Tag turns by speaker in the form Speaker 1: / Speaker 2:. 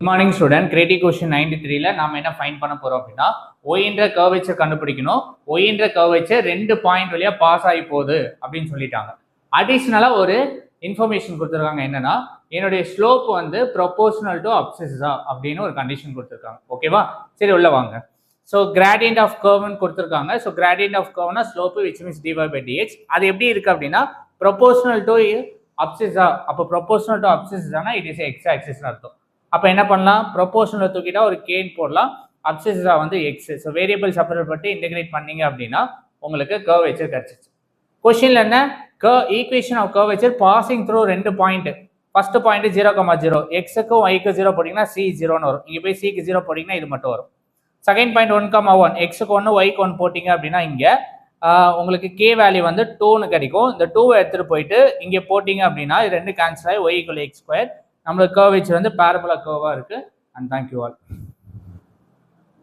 Speaker 1: Good morning student. Creative question 93ல நாம என்ன ஃபைண்ட் பண்ண போறோம் அப்படின்னா ஒய்ன்ற கர்வேச்சர் கண்டுபிடிக்கணும். ஒய்ன்ற கர்வேச்சர் 2 பாயிண்ட் வழியா பாஸ் ஆகி போகுது அப்படின்னு சொல்லிட்டாங்க. அடிஷ்னலா ஒரு இன்ஃபர்மேஷன் கொடுத்துருக்காங்க. என்னன்னா என்னுடைய ஸ்லோப் வந்து ப்ரொபோர்ஷனல் டு அப்சிஸா அப்படின்னு ஒரு கண்டிஷன் கொடுத்துருக்காங்க. ஓகேவா? சரி, உள்ள வாங்க. ஸோ கிராடியன்ட் ஆஃப் கர்வ்னு கொடுத்துருக்காங்க. ஸோ கிராடியன்ட் ஆஃப் கர்வ்னா slope which means dy by dx. அது எப்படி இருக்கு அப்படின்னா ப்ரொபோர்ஷனல் டு அப்சிஸா. அப்போ ப்ரொபோர்ஷனல் டு அப்சிஸானா இட் இஸ் எக்ஸ் ஆக்சிஸ்னு அர்த்தம். அப்போ என்ன பண்ணலாம்? ப்ரொபோர்ஷனல் தூக்கிட்டா ஒரு கேன் போடலாம். அப்சிஸா வந்து எக்ஸ். ஸோ வேரியபிள் செப்பரேட் பண்ணி இன்டெகிரேட் பண்ணீங்க அப்படின்னா உங்களுக்கு கர்வேச்சர் கிடைச்சிச்சு. கொஸ்டின்ல என்ன? Equation of curvature passing through 2 point. First point 0,0. எக்ஸுக்கும் ஒய்க்கு 0 போட்டிங்கன்னா சி 0ன்னு வரும். இங்கே போய் சிக்கு 0 போட்டிங்கன்னா இது மட்டும் வரும். Second point 1,1. எக்ஸுக்கு 1 ஒய்க்கு 1 போட்டிங்க அப்படின்னா இங்கே உங்களுக்கு கே வேல்யூ வந்து 2ன்னு கிடைக்கும். இந்த 2 எடுத்துகிட்டு போயிட்டு இங்கே போட்டிங்க அப்படின்னா இது 2 கேன்சல் ஆகி ஒய் ஈக்குவல் எக்ஸ் ஸ்கொயர். நம்மளுக்கு கர்வேச்சர் வந்து பேரபோலா கர்வாக இருக்குது. And thank you all.